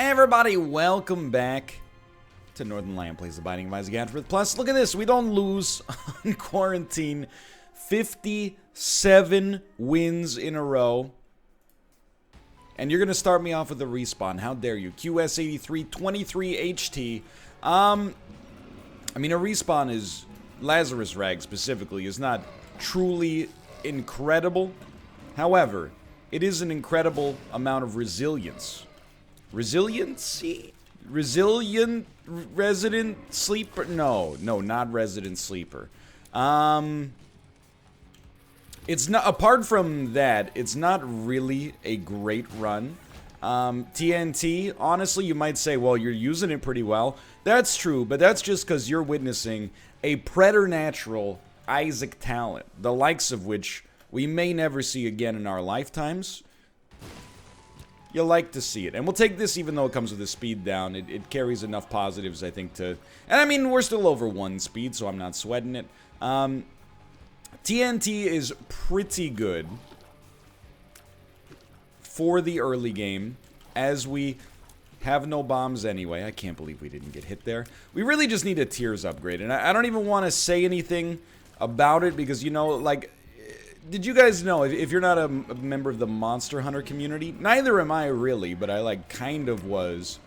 Everybody, welcome back to Northernlion Plays the Binding of Isaac Afterbirth. Plus, look at this. We don't lose on quarantine. 57 wins in a row. And you're going to start me off with a respawn. How dare you? QS83, 23 HT. I mean, a respawn is... Lazarus Rag, specifically, is not truly incredible. However, it is an incredible amount of resilience. Resiliency? Resilient resident sleeper? No, not resident sleeper. It's not, apart from that, it's not really a great run. TNT, honestly, you might say, well, you're using it pretty well. That's true, but that's just because you're witnessing a preternatural Isaac talent, the likes of which we may never see again in our lifetimes. You like to see it. And we'll take this even though it comes with a speed down. It carries enough positives, I think, to... And I mean, we're still over 1 speed, so I'm not sweating it. TNT is pretty good for the early game, as we have no bombs anyway. I can't believe we didn't get hit there. We really just need a tiers upgrade, and I don't even want to say anything about it, because, you know, like... Did you guys know, if you're not a member of the Monster Hunter community, neither am I really, but I, like, kind of was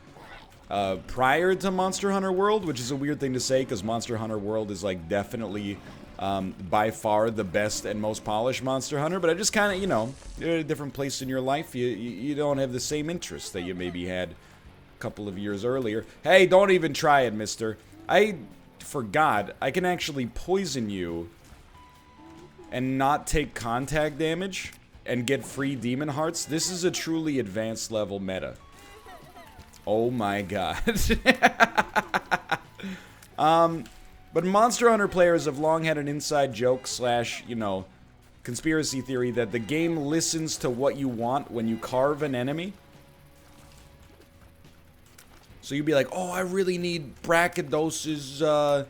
prior to Monster Hunter World, which is a weird thing to say, because Monster Hunter World is, like, definitely by far the best and most polished Monster Hunter, but I just kind of, you know, you're at a different place in your life. You don't have the same interests that you maybe had a couple of years earlier. Hey, don't even try it, mister. I forgot, I can actually poison you and not take contact damage and get free demon hearts. This is a truly advanced level meta. Oh my god. But Monster Hunter players have long had an inside joke slash, you know, conspiracy theory that the game listens to what you want when you carve an enemy. So you'd be like, oh, I really need Brachydos's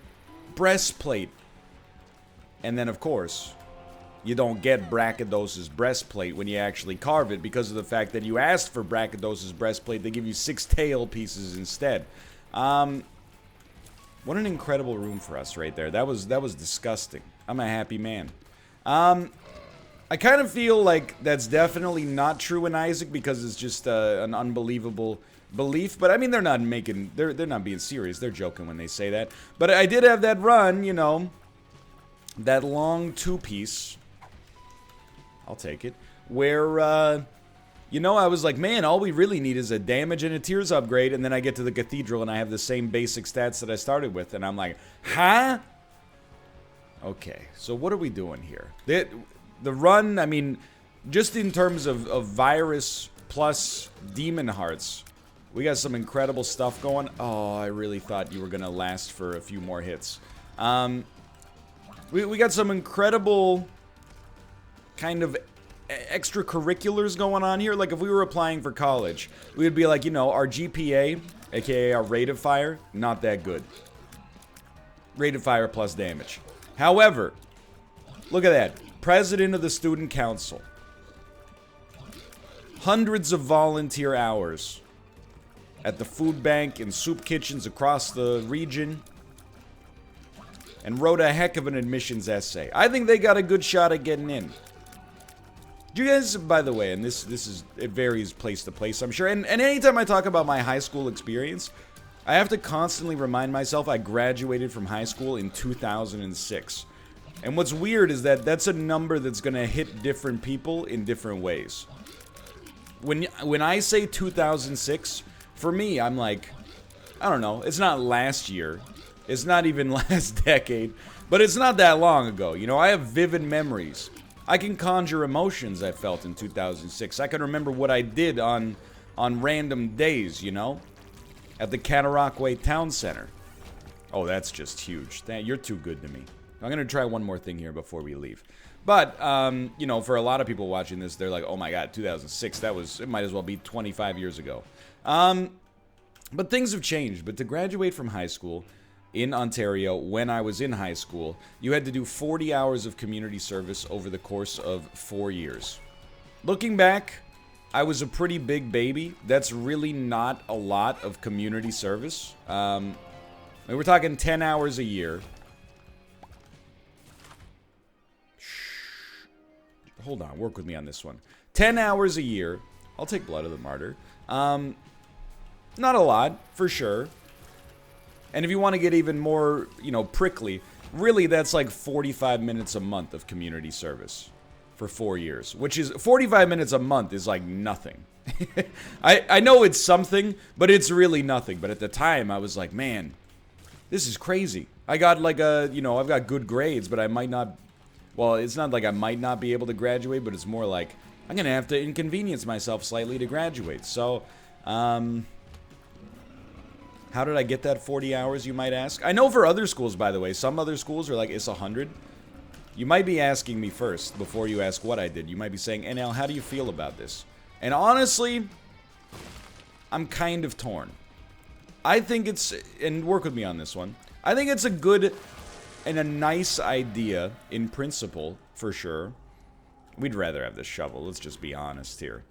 breastplate. And then, of course, you don't get Brachydos's breastplate when you actually carve it because of the fact that you asked for Brachydos's breastplate. They give you 6 tail pieces instead. What an incredible room for us right there. That was disgusting. I'm a happy man. I kind of feel like that's definitely not true in Isaac because it's just an unbelievable belief. But I mean, they're not being serious. They're joking when they say that. But I did have that run, you know, that long 2-piece. I'll take it. Where, you know, I was like, man, all we really need is a damage and a tiers upgrade. And then I get to the cathedral and I have the same basic stats that I started with. And I'm like, huh? Okay, so what are we doing here? The run, I mean, just in terms of virus plus demon hearts, we got some incredible stuff going. Oh, I really thought you were going to last for a few more hits. We got some incredible kind of extracurriculars going on here. Like, if we were applying for college, we would be like, you know, our GPA, aka our rate of fire, not that good. Rate of fire plus damage. However, look at that. President of the Student Council. Hundreds of volunteer hours at the food bank and soup kitchens across the region. And wrote a heck of an admissions essay. I think they got a good shot at getting in. Do you guys, by the way, and it varies place to place, I'm sure, and anytime I talk about my high school experience, I have to constantly remind myself I graduated from high school in 2006. And what's weird is that that's a number that's gonna hit different people in different ways. When I say 2006, for me, I'm like, I don't know, it's not last year. It's not even last decade, but it's not that long ago. You know, I have vivid memories. I can conjure emotions I felt in 2006. I can remember what I did on random days, you know, at the Cataraqui Town Center. Oh, that's just huge. You're too good to me. I'm going to try one more thing here before we leave. But, you know, for a lot of people watching this, they're like, oh my god, 2006, it might as well be 25 years ago. But things have changed. But to graduate from high school in Ontario, when I was in high school, you had to do 40 hours of community service over the course of 4 years. Looking back, I was a pretty big baby. That's really not a lot of community service. I mean, we're talking 10 hours a year. Hold on, work with me on this one. 10 hours a year. I'll take Blood of the Martyr. Not a lot, for sure. And if you want to get even more, you know, prickly, really that's like 45 minutes a month of community service for 4 years. Which is, 45 minutes a month is like nothing. I know it's something, but it's really nothing. But at the time, I was like, man, this is crazy. I got like a, you know, I've got good grades, but I might not, well, it's not like I might not be able to graduate, but it's more like, I'm going to have to inconvenience myself slightly to graduate. So, how did I get that 40 hours, you might ask? I know for other schools, by the way, some other schools are like, it's 100. You might be asking me first, before you ask what I did. You might be saying, NL, how do you feel about this? And honestly, I'm kind of torn. I think it's, and work with me on this one, I think it's a good and a nice idea in principle, for sure. We'd rather have the shovel, let's just be honest here.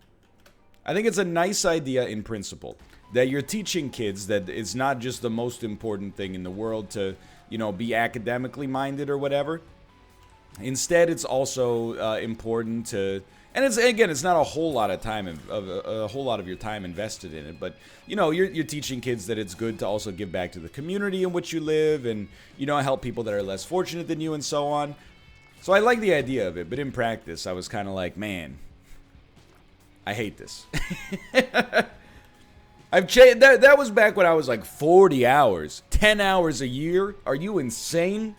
I think it's a nice idea in principle that you're teaching kids that it's not just the most important thing in the world to, you know, be academically minded or whatever. Instead, it's also important to, and it's, again, it's not a whole lot of time, a whole lot of your time invested in it, but, you know, you're teaching kids that it's good to also give back to the community in which you live and, you know, help people that are less fortunate than you and so on. So I like the idea of it, but in practice, I was kind of like, man, I hate this. I've changed. That was back when I was like 40 hours, 10 hours a year. Are you insane?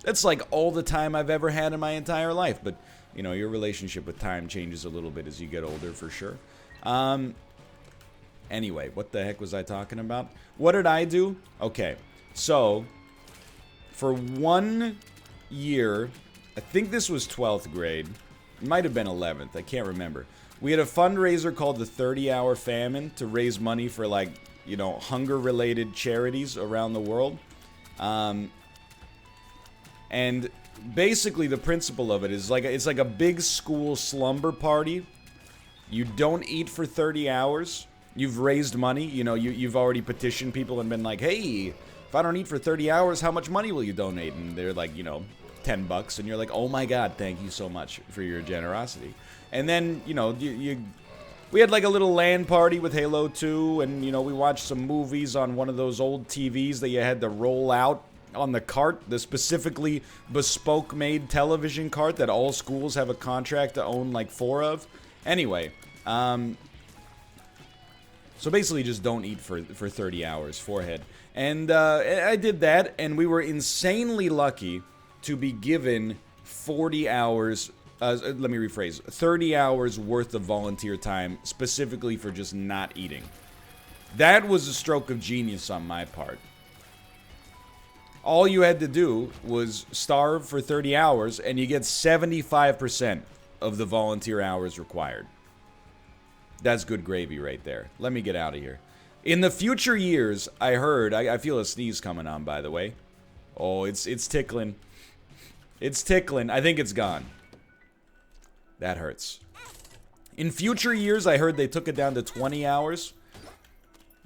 That's like all the time I've ever had in my entire life. But, you know, your relationship with time changes a little bit as you get older, for sure. Anyway, what the heck was I talking about? What did I do? Okay, so for 1 year, I think this was 12th grade. It might have been 11th. I can't remember. We had a fundraiser called the 30-Hour Famine to raise money for, like, you know, hunger-related charities around the world. And basically the principle of it is like, it's like a big school slumber party. You don't eat for 30 hours. You've raised money. You know, you've already petitioned people and been like, hey, if I don't eat for 30 hours, how much money will you donate? And they're like, you know, $10. And you're like, oh my God, thank you so much for your generosity. And then, you know, we had like a little LAN party with Halo 2, and, you know, we watched some movies on one of those old TVs that you had to roll out on the cart, the specifically bespoke-made television cart that all schools have a contract to own like 4 of. Anyway, so basically just don't eat for 30 hours, forehead. And I did that, and we were insanely lucky to be given 40 hours... let me rephrase, 30 hours worth of volunteer time specifically for just not eating. That was a stroke of genius on my part. All you had to do was starve for 30 hours and you get 75% of the volunteer hours required. That's good gravy right there. Let me get out of here. In the future years, I heard, I feel a sneeze coming on, by the way. Oh, it's tickling. It's tickling. I think it's gone. That hurts. In future years, I heard they took it down to 20 hours.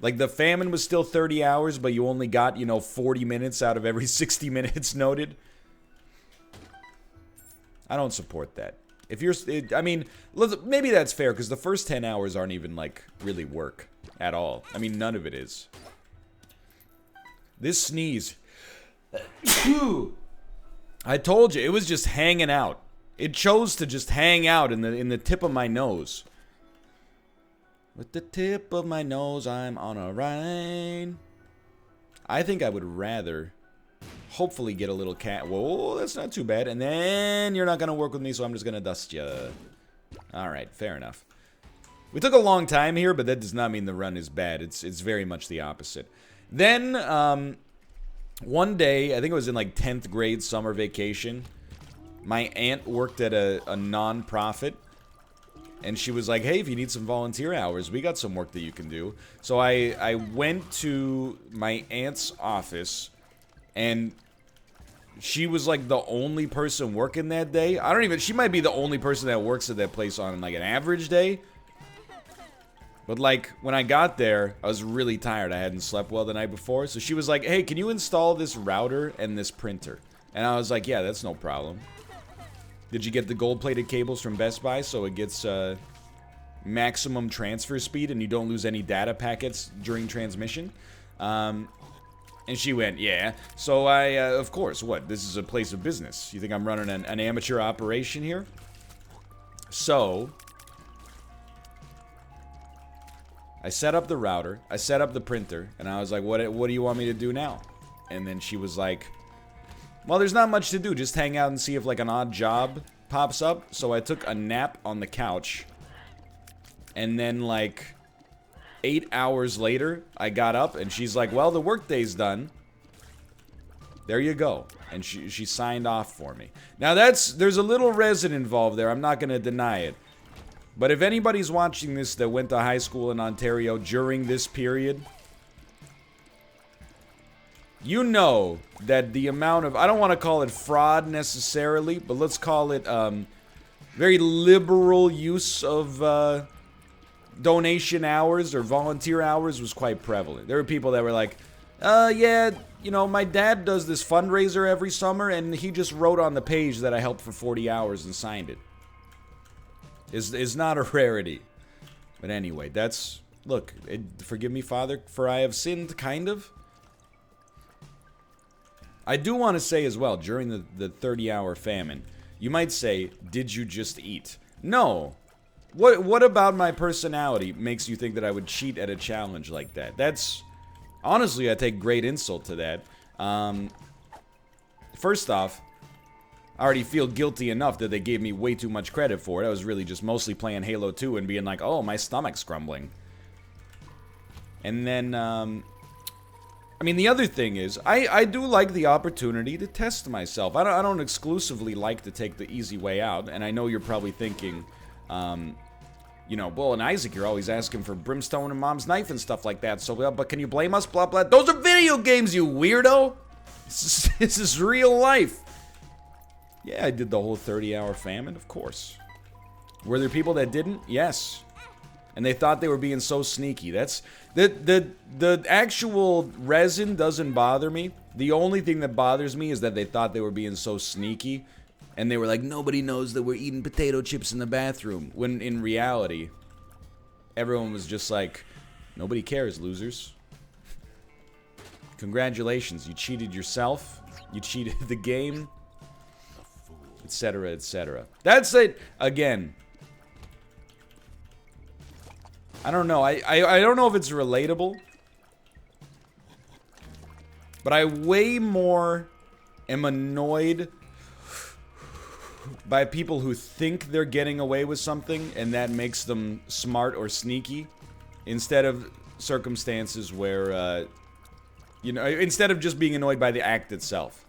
Like, the famine was still 30 hours, but you only got, you know, 40 minutes out of every 60 minutes noted. I don't support that. If you're... I mean, maybe that's fair, because the first 10 hours aren't even, like, really work at all. I mean, none of it is. This sneeze... I told you, it was just hanging out. It chose to just hang out in the tip of my nose. With the tip of my nose, I'm on a ride. I think I would rather hopefully get a little cat. Whoa, that's not too bad. And then you're not going to work with me, so I'm just going to dust you. Alright, fair enough. We took a long time here, but that does not mean the run is bad. It's very much the opposite. Then, one day, I think it was in like 10th grade summer vacation, my aunt worked at a non-profit, and she was like, hey, if you need some volunteer hours, we got some work that you can do. So I went to my aunt's office, and she was like the only person working that day. She might be the only person that works at that place on like an average day. But, like, when I got there, I was really tired. I hadn't slept well the night before. So she was like, hey, can you install this router and this printer? And I was like, yeah, that's no problem. Did you get the gold-plated cables from Best Buy so it gets maximum transfer speed and you don't lose any data packets during transmission? And she went, yeah. So I, of course, what? This is a place of business. You think I'm running an amateur operation here? So I set up the router, I set up the printer, and I was like, what do you want me to do now? And then she was like, well, there's not much to do. Just hang out and see if, like, an odd job pops up. So I took a nap on the couch. And then, like, 8 hours later, I got up, and she's like, well, the workday's done. There you go. And she signed off for me. Now, there's a little resin involved there. I'm not going to deny it. But if anybody's watching this that went to high school in Ontario during this period, you know that the amount of, I don't want to call it fraud necessarily, but let's call it very liberal use of donation hours or volunteer hours was quite prevalent. There were people that were like, yeah, you know, my dad does this fundraiser every summer and he just wrote on the page that I helped for 40 hours and signed it. Is not a rarity. But anyway, that's, look, forgive me, Father, for I have sinned, kind of. I do want to say as well, during the 30-hour famine, you might say, did you just eat? No. What about my personality makes you think that I would cheat at a challenge like that? That's, honestly, I take great insult to that. First off, I already feel guilty enough that they gave me way too much credit for it. I was really just mostly playing Halo 2 and being like, oh, my stomach's grumbling. And then, I mean, the other thing is, I do like the opportunity to test myself. I don't exclusively like to take the easy way out, and I know you're probably thinking, you know, well, in Isaac, you're always asking for brimstone and mom's knife and stuff like that, so, but can you blame us, blah, blah. Those are video games, you weirdo! This is real life. Yeah, I did the whole 30-hour famine, of course. Were there people that didn't? Yes. And they thought they were being so sneaky. That's the actual resin doesn't bother me. The only thing that bothers me is that they thought they were being so sneaky, and they were like, nobody knows that we're eating potato chips in the bathroom. When in reality, everyone was just like, nobody cares, losers. Congratulations, you cheated yourself. You cheated the game, etc., etc. That's it. Again, I don't know. I don't know if it's relatable, but I way more am annoyed by people who think they're getting away with something and that makes them smart or sneaky, instead of circumstances where, you know, instead of just being annoyed by the act itself.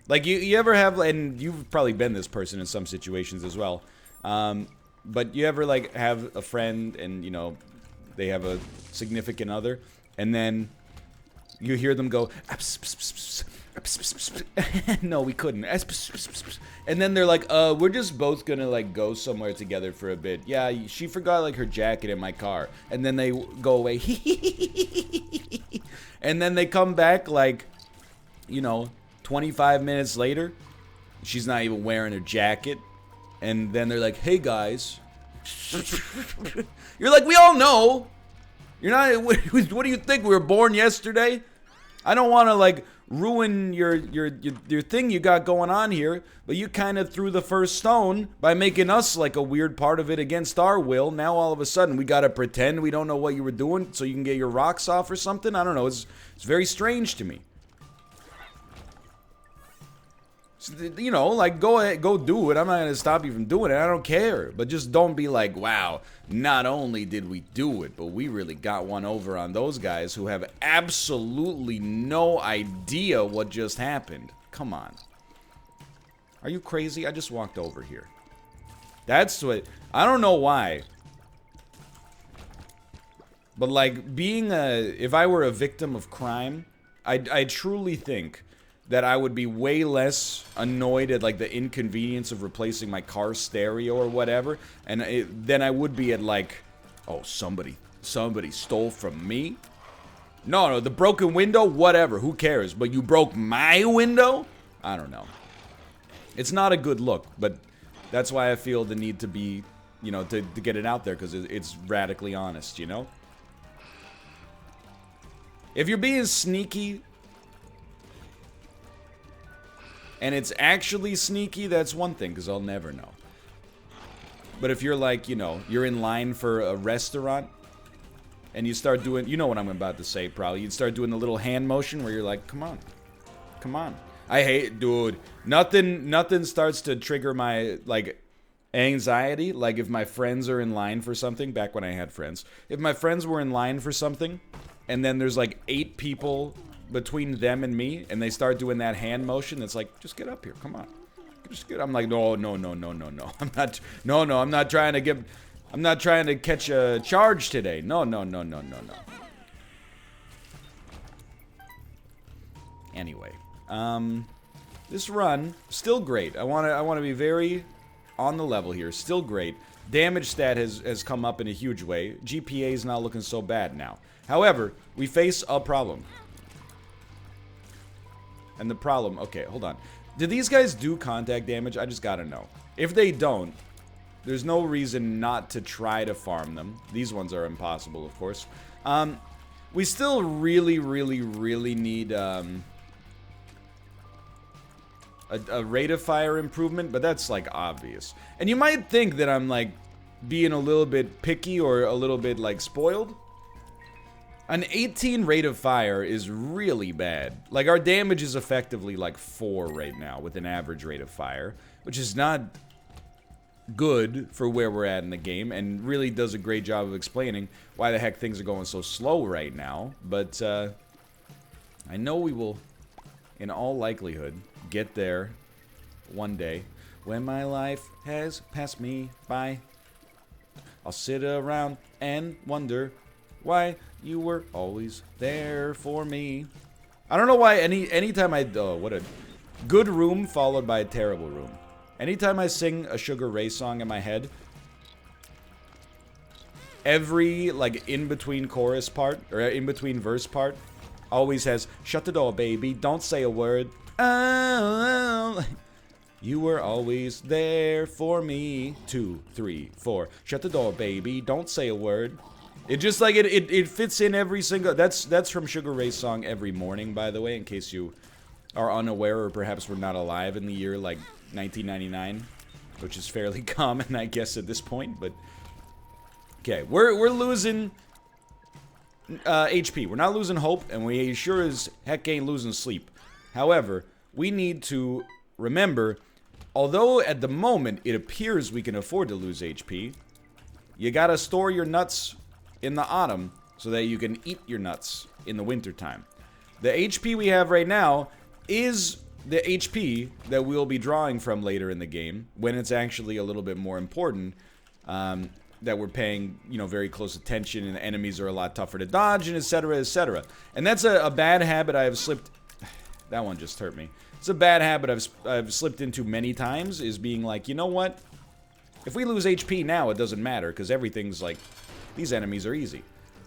Like, you ever have, and you've probably been this person in some situations as well, but you ever, like, have a friend and, you know, they have a significant other, and then you hear them go, no, we couldn't. And then they're like, we're just both gonna, like, go somewhere together for a bit. Yeah, she forgot, like, her jacket in my car. And then they go away. And then they come back, like, you know, 25 minutes later. She's not even wearing her jacket. And then they're like, hey, guys. You're like, we all know. You're not, what do you think? We were born yesterday? I don't want to, like, ruin your thing you got going on here, but you kind of threw the first stone by making us, like, a weird part of it against our will. Now, all of a sudden, we got to pretend we don't know what you were doing so you can get your rocks off or something? I don't know. It's very strange to me. You know, like, go ahead, go do it. I'm not going to stop you from doing it. I don't care. But just don't be like, wow, not only did we do it, but we really got one over on those guys who have absolutely no idea what just happened. Come on. Are you crazy? I just walked over here. That's what, I don't know why. But, like, being if I were a victim of crime, I truly think that I would be way less annoyed at, like, the inconvenience of replacing my car stereo or whatever, and than I would be at, like, Oh, somebody stole from me? No, the broken window, whatever, who cares? But you broke my window? I don't know. It's not a good look, but that's why I feel the need to be, you know, to get it out there, because it's radically honest, you know? If you're being sneaky, and it's actually sneaky, that's one thing, because I'll never know. But if you're like, you know, you're in line for a restaurant, and you start doing, you know what I'm about to say probably, you'd start doing the little hand motion where you're like, come on. Come on. I hate, dude, nothing starts to trigger my, like, anxiety, like if my friends are in line for something, back when I had friends, if my friends were in line for something, and then there's like 8 people between them and me, and they start doing that hand motion, it's like, just get up here, come on. Just get, I'm like, no. I'm not trying to catch a charge today. No. Anyway, this run, still great. I want to be very on the level here. Still great. Damage stat has come up in a huge way. GPA is not looking so bad now. However, we face a problem. And the problem, okay, hold on. Do these guys do contact damage? I just gotta know. If they don't, there's no reason not to try to farm them. These ones are impossible, of course. We still really need a rate of fire improvement, but that's like obvious. And you might think that I'm like being a little bit picky or a little bit like spoiled. An 18 rate of fire is really bad. Like our damage is effectively like 4 right now with an average rate of fire, which is not good for where we're at in the game, and really does a great job of explaining why the heck things are going so slow right now. But I know we will, in all likelihood, get there one day. When my life has passed me by, I'll sit around and wonder why you were always there for me. I don't know why anytime I, oh, what a good room followed by a terrible room. Anytime I sing a Sugar Ray song in my head, every, like, in-between chorus part, or in-between verse part, always has, shut the door, baby, don't say a word. Oh, you were always there for me. 2, 3, 4. Shut the door, baby, don't say a word. It just, like, it fits in every single, that's from Sugar Ray's song Every Morning, by the way, in case you are unaware or perhaps were not alive in the year, like, 1999, which is fairly common, I guess, at this point, but okay, we're losing HP. We're not losing hope, and we sure as heck ain't losing sleep. However, we need to remember, although at the moment it appears we can afford to lose HP, you gotta store your nuts in the autumn so that you can eat your nuts in the wintertime. The HP we have right now is the HP that we'll be drawing from later in the game, when it's actually a little bit more important, that we're paying, you know, very close attention, and the enemies are a lot tougher to dodge, and etc, etc. And that's a bad habit I have slipped... That one just hurt me. It's a bad habit I've slipped into many times, is being like, you know what? If we lose HP now, it doesn't matter, because everything's like... These enemies are easy.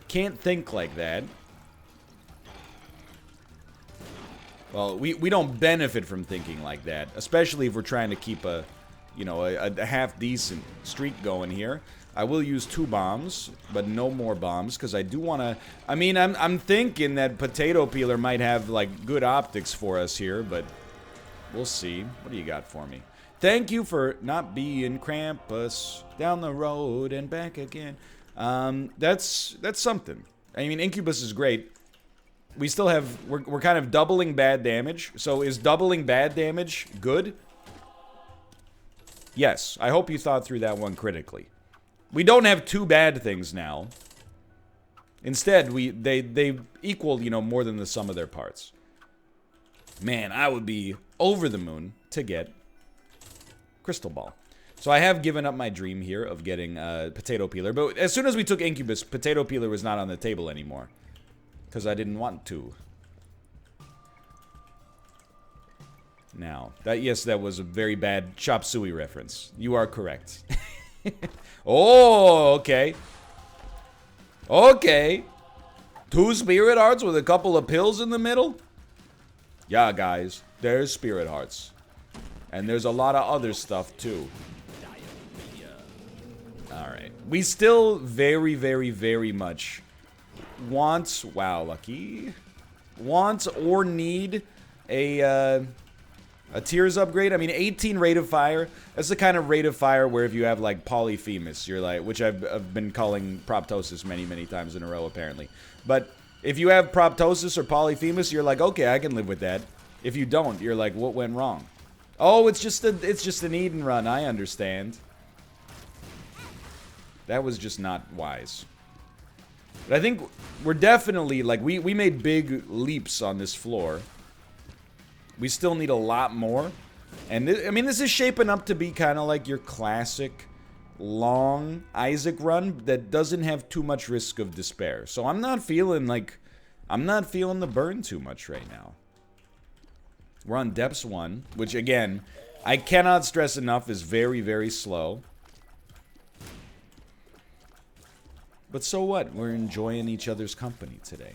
Can't think like that. Well, we don't benefit from thinking like that, especially if we're trying to keep a, you know, a half-decent streak going here. I will use 2 bombs, but no more bombs, because I do want to... I mean, I'm thinking that Potato Peeler might have, like, good optics for us here, but we'll see. What do you got for me? Thank you for not being Krampus. Down the road and back again. That's something. I mean, Incubus is great. We still have, we're kind of doubling bad damage. So is doubling bad damage good? Yes, I hope you thought through that one critically. We don't have 2 bad things now. Instead, they equal, you know, more than the sum of their parts. Man, I would be over the moon to get Crystal Ball. So I have given up my dream here of getting Potato Peeler, but as soon as we took Incubus, Potato Peeler was not on the table anymore. Because I didn't want to. Now, yes, that was a very bad Chop Suey reference. You are correct. Oh, okay. Okay. 2 spirit hearts with a couple of pills in the middle? Yeah, guys. There's spirit hearts. And there's a lot of other stuff, too. Alright. We still very, very, very much want... Wow, lucky. Want or need a Tears upgrade. I mean, 18 rate of fire. That's the kind of rate of fire where if you have, like, Polyphemus, you're like... Which I've been calling Proptosis many, many times in a row, apparently. But if you have Proptosis or Polyphemus, you're like, okay, I can live with that. If you don't, you're like, what went wrong? Oh, it's just an Eden run. I understand. That was just not wise. But I think we're definitely, like, we made big leaps on this floor. We still need a lot more. And, I mean, this is shaping up to be kind of like your classic long Isaac run that doesn't have too much risk of despair. So I'm not feeling the burn too much right now. We're on Depths 1, which, again, I cannot stress enough is very, very slow. But so what? We're enjoying each other's company today.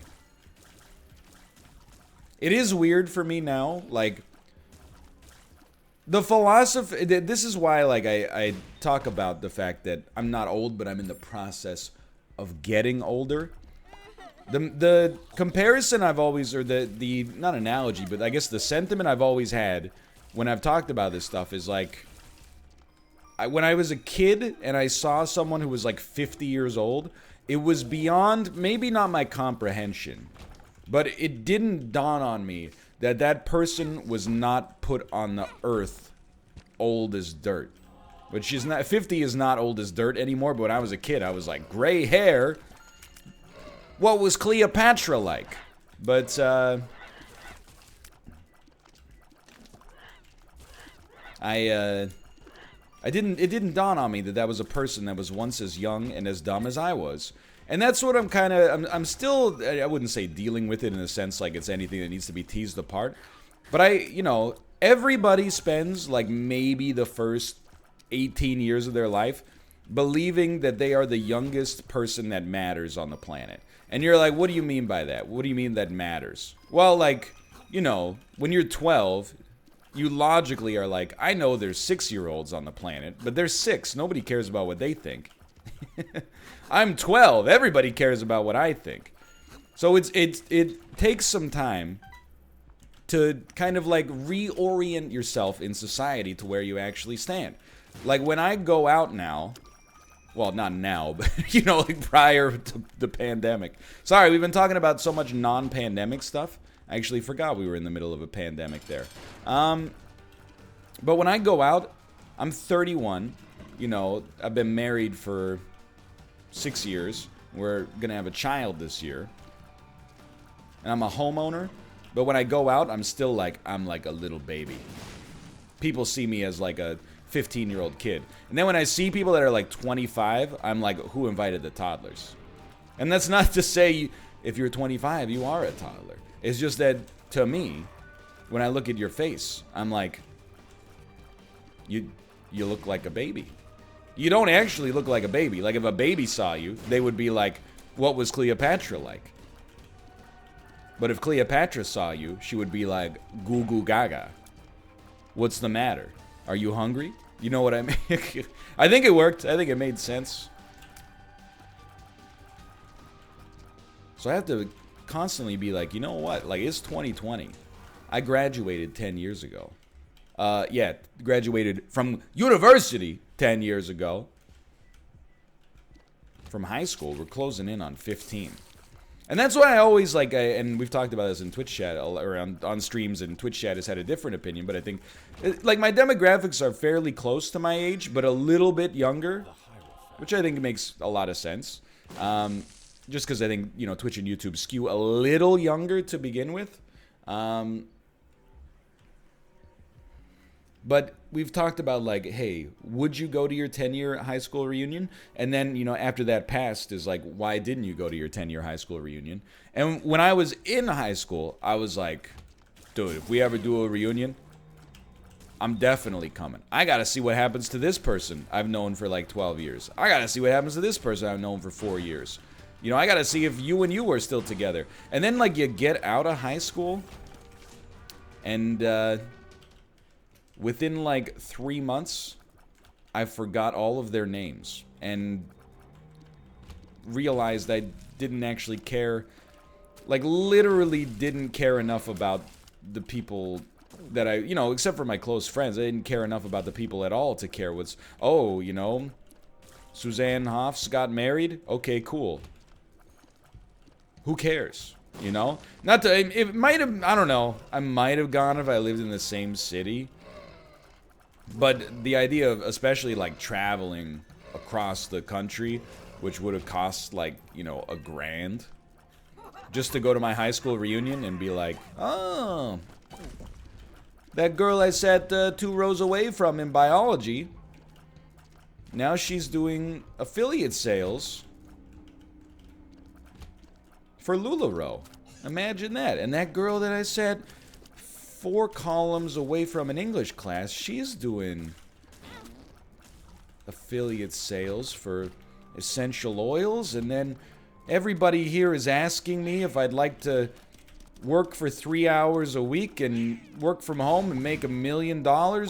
It is weird for me now, like, the philosophy, this is why, like, I talk about the fact that I'm not old, but I'm in the process of getting older. The comparison I've always, or the not analogy, but I guess the sentiment I've always had when I've talked about this stuff is like, when I was a kid and I saw someone who was like 50 years old, it was beyond, maybe not my comprehension, but it didn't dawn on me that that person was not put on the earth old as dirt. But she's not, 50 is not old as dirt anymore, but when I was a kid, I was like, gray hair? What was Cleopatra like? But, it didn't dawn on me that that was a person that was once as young and as dumb as I was. And that's what I'm still, I wouldn't say dealing with it in a sense like it's anything that needs to be teased apart. But you know, everybody spends like maybe the first 18 years of their life believing that they are the youngest person that matters on the planet. And you're like, what do you mean by that? What do you mean that matters? Well, like, you know, when you're 12, you logically are like, I know there's 6-year-olds on the planet, but they're 6. Nobody cares about what they think. I'm 12. Everybody cares about what I think. So it takes some time to kind of like reorient yourself in society to where you actually stand. Like when I go out now, well, not now, but you know, like prior to the pandemic. Sorry, we've been talking about so much non-pandemic stuff. I actually forgot we were in the middle of a pandemic there. But when I go out, I'm 31. You know, I've been married for 6 years. We're gonna have a child this year. And I'm a homeowner. But when I go out, I'm still like, I'm like a little baby. People see me as like a 15-year-old kid. And then when I see people that are like 25, I'm like, who invited the toddlers? And that's not to say if you're 25, you are a toddler. It's just that, to me, when I look at your face, I'm like, you look like a baby. You don't actually look like a baby. Like, if a baby saw you, they would be like, what was Cleopatra like? But if Cleopatra saw you, she would be like, goo goo gaga. What's the matter? Are you hungry? You know what I mean? I think it worked. I think it made sense. So I have to constantly be like, you know what? Like, it's 2020. I graduated 10 years ago. Yeah, graduated from university 10 years ago. From high school, we're closing in on 15. And that's why I always like, and we've talked about this in Twitch chat, or on streams, and Twitch chat has had a different opinion, but I think, like, my demographics are fairly close to my age, but a little bit younger, which I think makes a lot of sense. Just because I think, you know, Twitch and YouTube skew a little younger to begin with. But we've talked about, like, hey, would you go to your 10-year high school reunion? And then, you know, after that passed is like, why didn't you go to your 10-year high school reunion? And when I was in high school, I was like, dude, if we ever do a reunion, I'm definitely coming. I gotta see what happens to this person I've known for like 12 years. I gotta see what happens to this person I've known for 4 years. You know, I gotta see if you and you are still together. And then, like, you get out of high school, and, within, like, 3 months, I forgot all of their names. And realized I didn't actually care, like, literally didn't care enough about the people that I, you know, except for my close friends, I didn't care enough about the people at all to care what's, oh, you know, Suzanne Hoffs got married? Okay, cool. Who cares? You know? Not to, it might have, I don't know, I might have gone if I lived in the same city. But the idea of, especially, like, traveling across the country, which would have cost, like, you know, $1,000, just to go to my high school reunion and be like, oh, that girl I sat 2 rows away from in biology, now she's doing affiliate sales for LuLaRoe. Imagine that. And that girl that I sat 4 columns away from in English class, she's doing affiliate sales for essential oils. And then everybody here is asking me if I'd like to work for 3 hours a week and work from home and make $1 million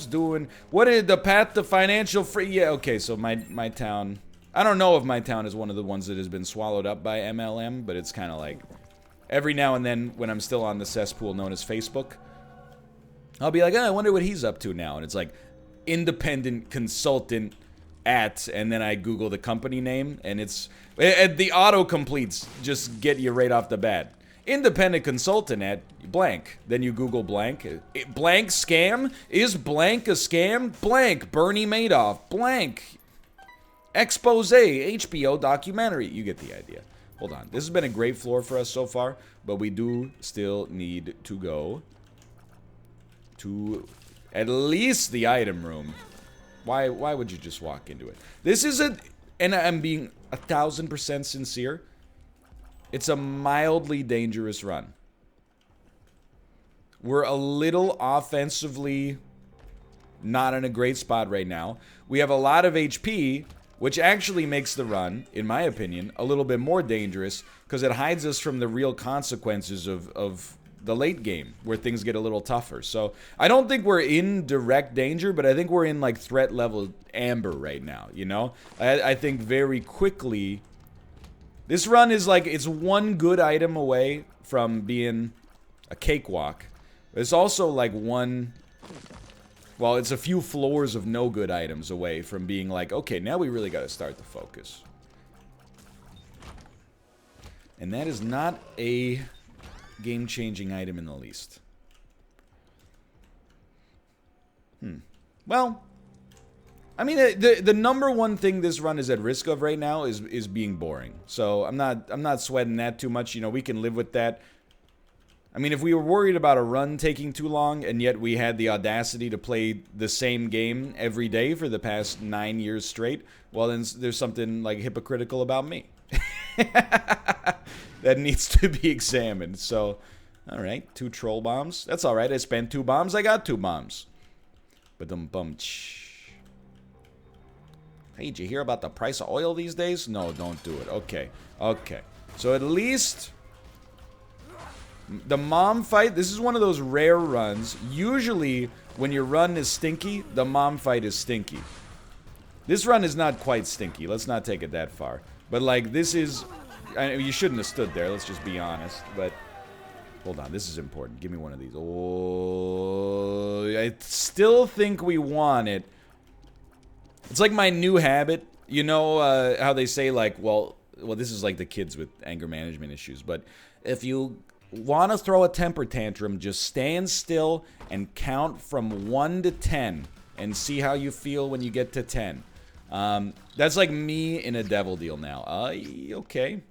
doing, what is the path to financial free? Yeah, okay, so my town, I don't know if my town is one of the ones that has been swallowed up by MLM, but it's kind of like, every now and then when I'm still on the cesspool known as Facebook, I'll be like, oh, I wonder what he's up to now. And it's like, independent consultant at, and then I Google the company name, and it's, the autocompletes just get you right off the bat. Independent consultant at blank. Then you Google blank. Blank scam? Is blank a scam? Blank. Bernie Madoff. Blank. Expose. HBO documentary. You get the idea. Hold on. This has been a great floor for us so far, but we do still need to go to at least the item room. Why would you just walk into it? This is and I'm being 1,000% sincere, it's a mildly dangerous run. We're a little offensively not in a great spot right now. We have a lot of HP, which actually makes the run, in my opinion, a little bit more dangerous because it hides us from the real consequences of the late game, where things get a little tougher. So I don't think we're in direct danger, but I think we're in, like, threat level amber right now, you know? I think very quickly, this run is like, it's one good item away from being a cakewalk. It's also like one, well, it's a few floors of no good items away from being like, okay, now we really got to start to focus. And that is not a game-changing item in the least. Well, I mean, the number one thing this run is at risk of right now is being boring. So I'm not sweating that too much. You know, we can live with that. I mean, if we were worried about a run taking too long, and yet we had the audacity to play the same game every day for the past 9 years straight, well, then there's something, like, hypocritical about me. That needs to be examined. So, alright, 2 troll bombs. That's alright, I spent 2 bombs, I got 2 bombs. Ba-dum-bum. Hey, did you hear about the price of oil these days? No, don't do it. Okay, okay. So at least the mom fight, this is one of those rare runs. Usually, when your run is stinky, the mom fight is stinky. This run is not quite stinky. Let's not take it that far. But, like, this is... I mean, you shouldn't have stood there, let's just be honest. But, hold on, this is important. Give me one of these. Oh, I still think we want it. It's like my new habit. You know how they say, like, well, this is like the kids with anger management issues. But if you want to throw a temper tantrum, just stand still and count from 1 to 10 and see how you feel when you get to 10. That's like me in a devil deal now. Okay.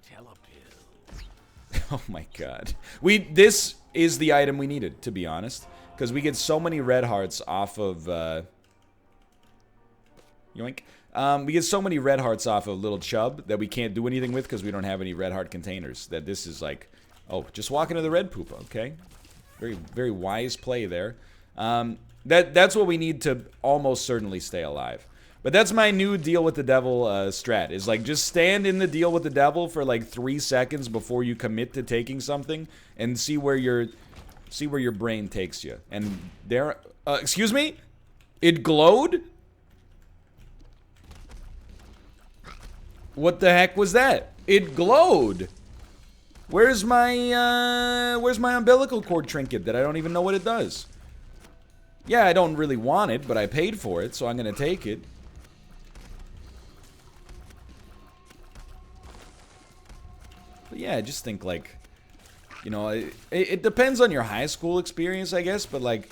Oh my god. This is the item we needed, to be honest. Because we get so many red hearts off of, yoink. We get so many red hearts off of Little Chub that we can't do anything with because we don't have any red heart containers. That this is like, oh, just walk into the red poop, okay? Very, very wise play there. That's what we need to almost certainly stay alive. But that's my new deal with the devil strat. Is like just stand in the deal with the devil for like 3 seconds before you commit to taking something, and see where your brain takes you. And there, excuse me, it glowed. What the heck was that? It glowed. Where's my umbilical cord trinket that I don't even know what it does? Yeah, I don't really want it, but I paid for it, so I'm gonna take it. But yeah, I just think, like, you know, it depends on your high school experience, I guess, but like,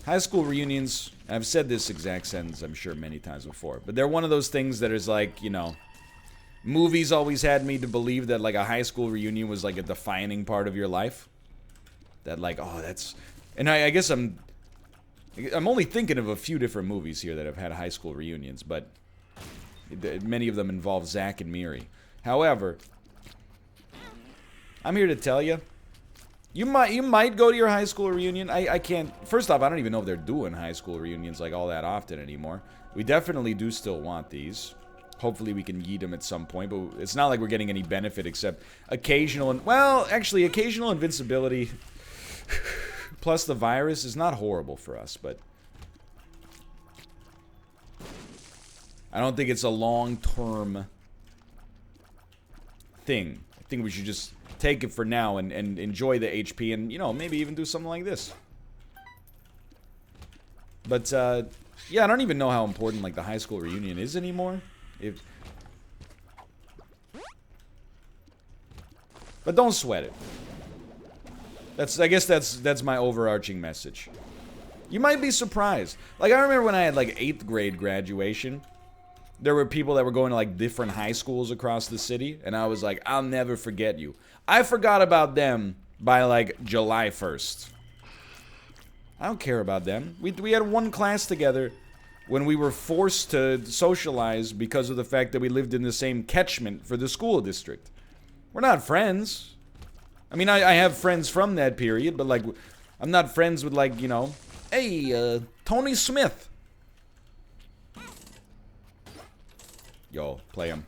high school reunions, I've said this exact sentence, I'm sure, many times before, but they're one of those things that is like, you know, movies always had me to believe that, like, a high school reunion was, like, a defining part of your life. That, like, oh, that's... And I guess I'm only thinking of a few different movies here that have had high school reunions, but many of them involve Zach and Miri. However, I'm here to tell you, you might go to your high school reunion. I can't... First off, I don't even know if they're doing high school reunions, like, all that often anymore. We definitely do still want these. Hopefully we can yeet them at some point, but it's not like we're getting any benefit except occasional... Well, actually, occasional invincibility plus the virus is not horrible for us, but... I don't think it's a long-term thing. I think we should just take it for now and enjoy the HP and, you know, maybe even do something like this. But, yeah, I don't even know how important, like, the high school reunion is anymore. But don't sweat it. I guess that's my overarching message. You might be surprised. Like, I remember when I had, like, 8th grade graduation, there were people that were going to, like, different high schools across the city, and I was like, I'll never forget you. I forgot about them by, like, July 1st. I don't care about them. We had one class together when we were forced to socialize because of the fact that we lived in the same catchment for the school district. We're not friends. I mean, I have friends from that period, but, like, I'm not friends with, like, you know, hey, Tony Smith. Yo, play him.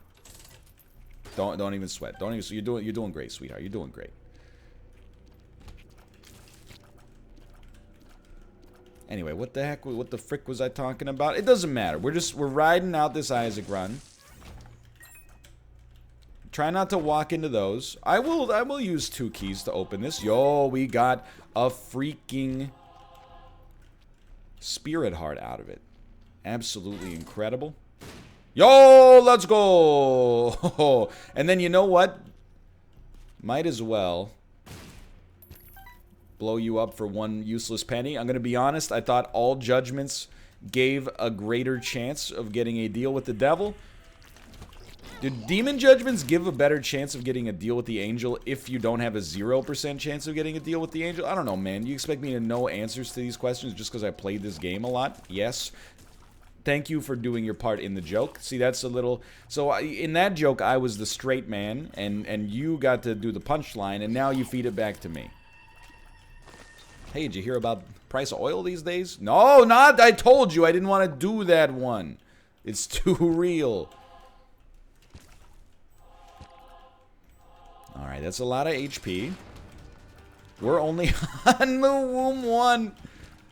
Don't even sweat. Don't even. You're doing great, sweetheart. You're doing great. Anyway, what the heck? What the frick was I talking about? It doesn't matter. We're riding out this Isaac run. Try not to walk into those. I will use 2 keys to open this. Yo, we got a freaking spirit heart out of it. Absolutely incredible. Yo, let's go. And then you know what? Might as well blow you up for 1 useless penny. I'm gonna be honest, I thought all judgments gave a greater chance of getting a deal with the devil. Do demon judgments give a better chance of getting a deal with the angel if you don't have a 0% chance of getting a deal with the angel? I don't know, man. You expect me to know answers to these questions just because I played this game a lot? Yes. Thank you for doing your part in the joke. See, that's a little... So, in that joke, I was the straight man, and you got to do the punchline, and now you feed it back to me. Hey, did you hear about price of oil these days? No, not. I told you I didn't want to do that one. It's too real. Alright, that's a lot of HP. We're only on the womb 1.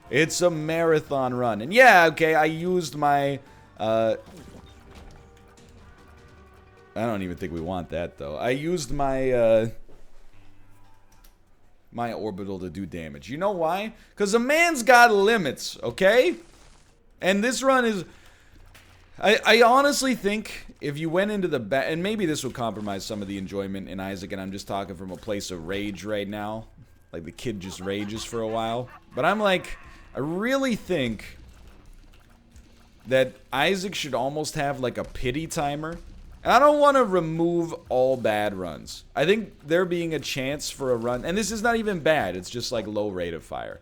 It's a marathon run. And yeah, okay, I used my... I don't even think we want that, though. I used my... my orbital to do damage. You know why? Because a man's got limits, okay? And this run is... I honestly think if you went into the back... And maybe this will compromise some of the enjoyment in Isaac, and I'm just talking from a place of rage right now. Like, the kid just rages for a while. But I'm like... I really think that Isaac should almost have, like, a pity timer. And I don't want to remove all bad runs. I think there being a chance for a run... And this is not even bad. It's just, like, low rate of fire.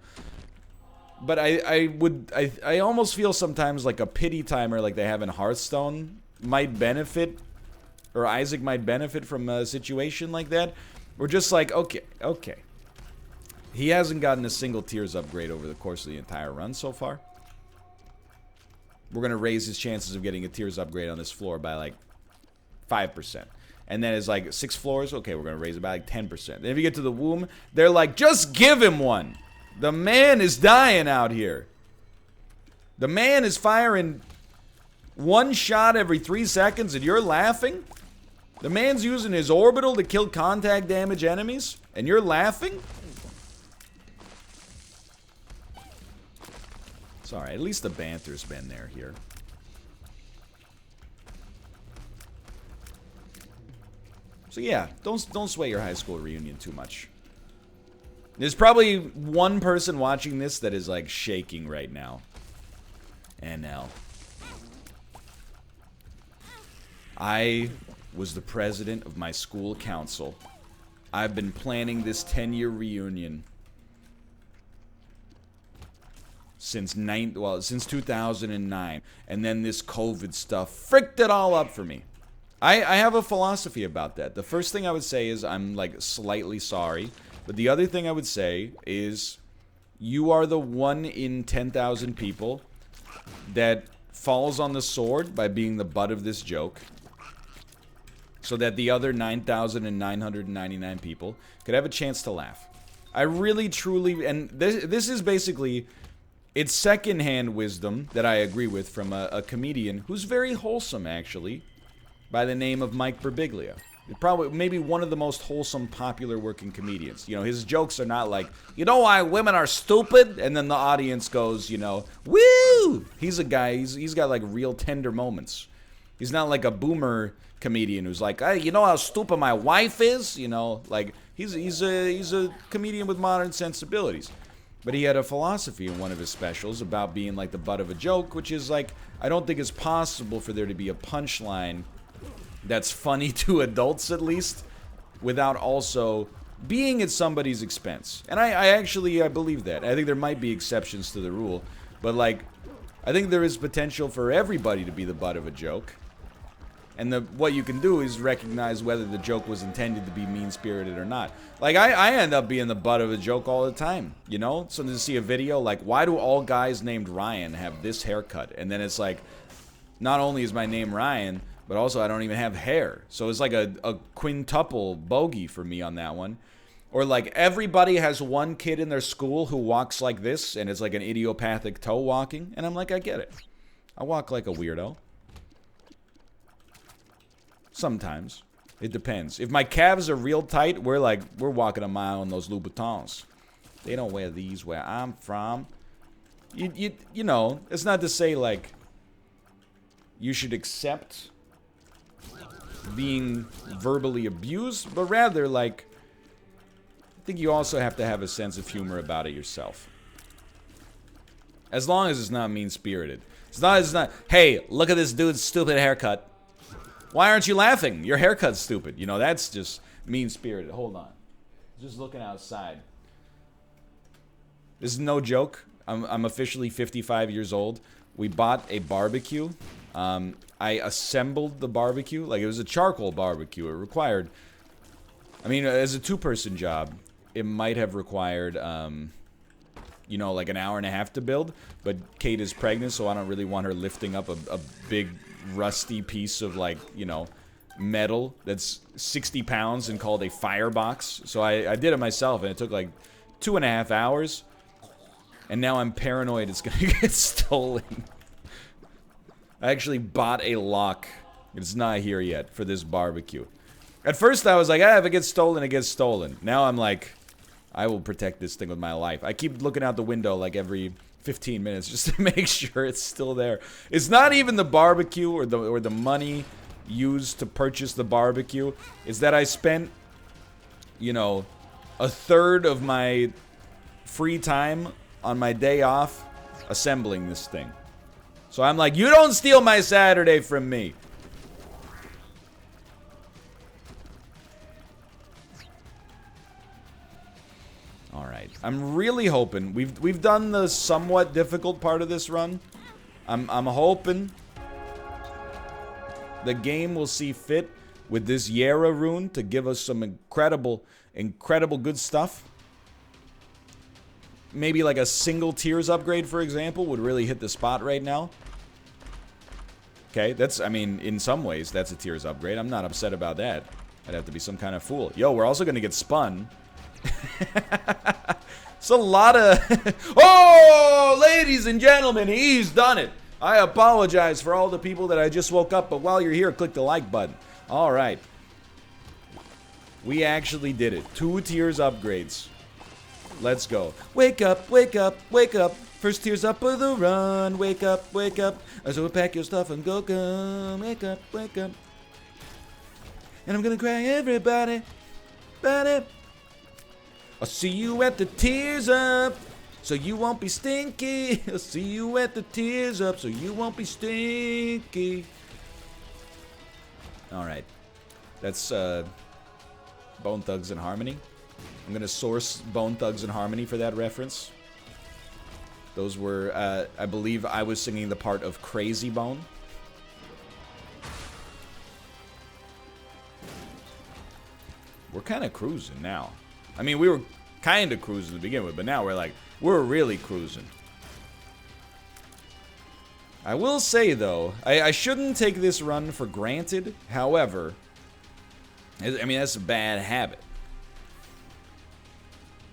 But I almost feel sometimes like a pity timer like they have in Hearthstone might benefit, or Isaac might benefit from a situation like that. We're just like, okay. He hasn't gotten a single Tears upgrade over the course of the entire run so far. we're going to raise his chances of getting a tiers upgrade on this floor by like 5%. And then it's like 6 floors. Okay, we're going to raise it by like 10%. Then if you get to the womb, they're like, just give him one. The man is dying out here. The man is firing one shot every 3 seconds and you're laughing? The man's using his orbital to kill contact damage enemies and you're laughing? Sorry, at least the banter's been there here. So yeah, don't sway your high school reunion too much. There's probably one person watching this that is like shaking right now. NL. I was the president of my school council. I've been planning this 10-year reunion since 2009, and then this COVID stuff fricked it all up for me. I have a philosophy about that. The first thing I would say is I'm like slightly sorry, but the other thing I would say is you are the 1 in 10,000 people that falls on the sword by being the butt of this joke, so that the other 9,999 people could have a chance to laugh. I really, truly, and this is basically, it's secondhand wisdom that I agree with from a comedian who's very wholesome, actually, by the name of Mike Birbiglia. Probably, maybe one of the most wholesome, popular working comedians. You know, his jokes are not like, you know why women are stupid? And then the audience goes, you know, woo! He's a guy, he's got like real tender moments. He's not like a boomer comedian who's like, hey, you know how stupid my wife is? You know, like, he's a comedian with modern sensibilities. But he had a philosophy in one of his specials about being like the butt of a joke, which is like, I don't think it's possible for there to be a punchline that's funny to adults, at least, without also being at somebody's expense. And I believe that. I think there might be exceptions to the rule, but like, I think there is potential for everybody to be the butt of a joke. And what you can do is recognize whether the joke was intended to be mean-spirited or not. Like, I end up being the butt of a joke all the time, you know? So to see a video, like, why do all guys named Ryan have this haircut? And then it's like, not only is my name Ryan, but also I don't even have hair. So it's like a quintuple bogey for me on that one. Or like, everybody has one kid in their school who walks like this, and it's like an idiopathic toe walking. And I'm like, I get it. I walk like a weirdo. Sometimes. It depends. If my calves are real tight, we're walking a mile in those Louboutins. They don't wear these where I'm from. You know, it's not to say like you should accept being verbally abused, but rather like I think you also have to have a sense of humor about it yourself. As long as it's not mean-spirited. It's not, hey, look at this dude's stupid haircut. Why aren't you laughing? Your haircut's stupid. You know, that's just mean-spirited. Hold on. Just looking outside. This is no joke. I'm officially 55 years old. We bought a barbecue. I assembled the barbecue. Like, it was a charcoal barbecue. It required, I mean, as a 2-person job, it might have required, you know, like an hour and a half to build. But Kate is pregnant, so I don't really want her lifting up a big rusty piece of, like, you know, metal that's 60 pounds and called a firebox. So I did it myself, and it took like 2.5 hours. And now I'm paranoid it's gonna get stolen. I actually bought a lock. It's not here yet for this barbecue. At first I was like, if it gets stolen, it gets stolen. Now I'm like, I will protect this thing with my life. I keep looking out the window like every 15 minutes just to make sure it's still there. It's not even the barbecue or the money used to purchase the barbecue. It's that I spent, you know, 1/3 of my free time on my day off assembling this thing. So I'm like, you don't steal my Saturday from me. All right, I'm really hoping we've done the somewhat difficult part of this run. I'm hoping the game will see fit with this Yara rune to give us some incredible good stuff. Maybe like a single tiers upgrade, for example, would really hit the spot right now. Okay, that's, I mean, in some ways, that's a tiers upgrade. I'm not upset about that. I'd have to be some kind of fool. Yo, we're also gonna get spun. It's a lot of... Oh, ladies and gentlemen, he's done it. I apologize for all the people that I just woke up, but while you're here, click the like button. All right. We actually did it. 2 tiers upgrades. Let's go. Wake up, wake up, wake up. First tiers up of the run. Wake up, wake up. So pack your stuff and go. Wake up, wake up. And I'm gonna cry everybody. Buddy. I'll see you at the tears up, so you won't be stinky. I'll see you at the tears up, so you won't be stinky. Alright. That's, Bone Thugs and Harmony. I'm gonna source Bone Thugs and Harmony for that reference. Those were, I believe I was singing the part of Crazy Bone. We're kind of cruising now. I mean, we were kind of cruising to begin with, but now we're really cruising. I will say, though, I shouldn't take this run for granted. However, I mean, that's a bad habit.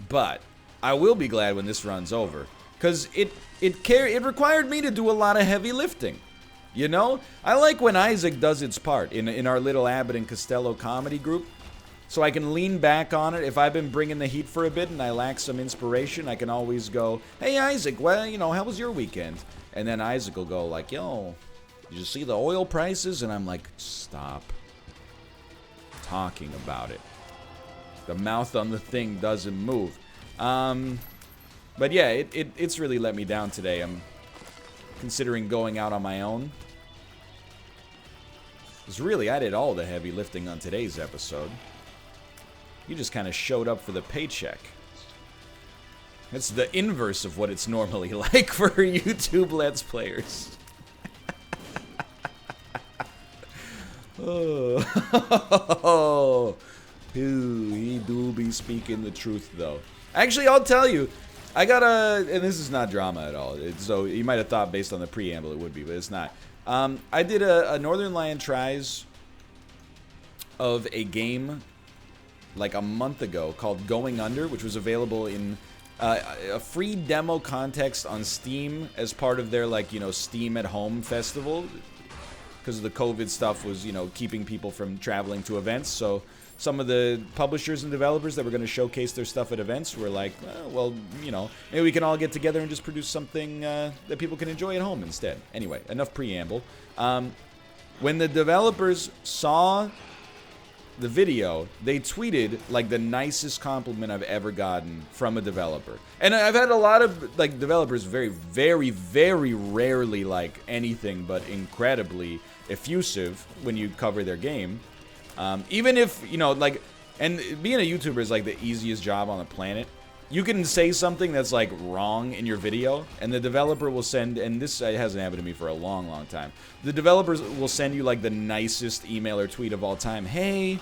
But I will be glad when this run's over, because it required me to do a lot of heavy lifting. You know? I like when Isaac does its part in our little Abbott and Costello comedy group. So I can lean back on it. If I've been bringing the heat for a bit and I lack some inspiration, I can always go, hey, Isaac, well, you know, how was your weekend? And then Isaac will go like, yo, did you see the oil prices? And I'm like, stop talking about it. The mouth on the thing doesn't move. But yeah, it's really let me down today. I'm considering going out on my own. Because really, I did all the heavy lifting on today's episode. You just kind of showed up for the paycheck. It's the inverse of what it's normally like for YouTube Let's Players. Oh, he do be speaking the truth, though. Actually, I'll tell you, I got a, and this is not drama at all, so you might have thought based on the preamble it would be, but it's not. I did a Northernlion tries of a game like a month ago called Going Under, which was available in a free demo context on Steam as part of their, like, you know, Steam at Home festival, because the COVID stuff was, you know, keeping people from traveling to events. So some of the publishers and developers that were going to showcase their stuff at events were like, well, you know, maybe we can all get together and just produce something that people can enjoy at home instead. Anyway, enough preamble. When the developers saw the video, they tweeted like the nicest compliment I've ever gotten from a developer. And I've had a lot of like developers very, very, very rarely like anything but incredibly effusive when you cover their game. Even if, you know, like, and being a YouTuber is like the easiest job on the planet. You can say something that's like wrong in your video, and the developer will send, and this hasn't happened to me for a long, long time. The developers will send you like the nicest email or tweet of all time. Hey,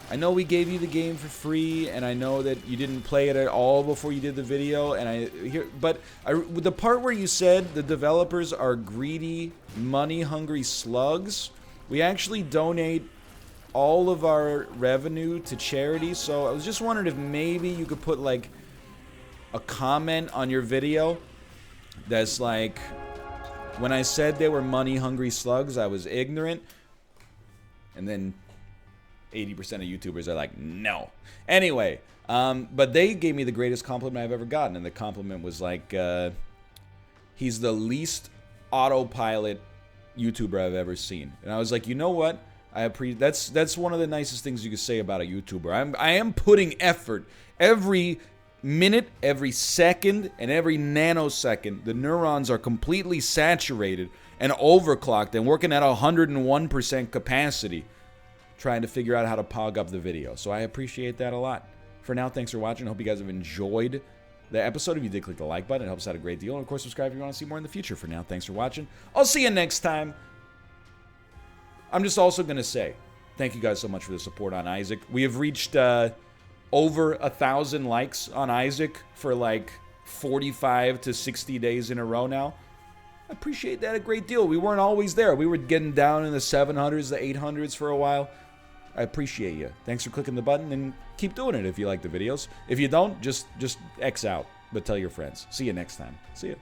I know we gave you the game for free, and I know that you didn't play it at all before you did the video, and the part where you said the developers are greedy, money-hungry slugs, we actually donate all of our revenue to charity, so I was just wondering if maybe you could put like a comment on your video that's like, when I said they were money-hungry slugs, I was ignorant. And then 80% of YouTubers are like, no. Anyway, but they gave me the greatest compliment I've ever gotten, and the compliment was like, he's the least autopilot YouTuber I've ever seen. And I was like, you know what? That's one of the nicest things you could say about a YouTuber. I am putting effort every minute, every second, and every nanosecond. The neurons are completely saturated and overclocked and working at 101% capacity, trying to figure out how to pog up the video. So I appreciate that a lot. For now, thanks for watching. I hope you guys have enjoyed the episode. If you did, click the like button. It helps out a great deal. And of course, subscribe if you want to see more in the future. For now, thanks for watching. I'll see you next time. I'm just also going to say, thank you guys so much for the support on Isaac. We have reached over 1,000 likes on Isaac for like 45 to 60 days in a row now. I appreciate that a great deal. We weren't always there. We were getting down in the 700s, the 800s for a while. I appreciate you. Thanks for clicking the button, and keep doing it if you like the videos. If you don't, just X out, but tell your friends. See you next time. See ya.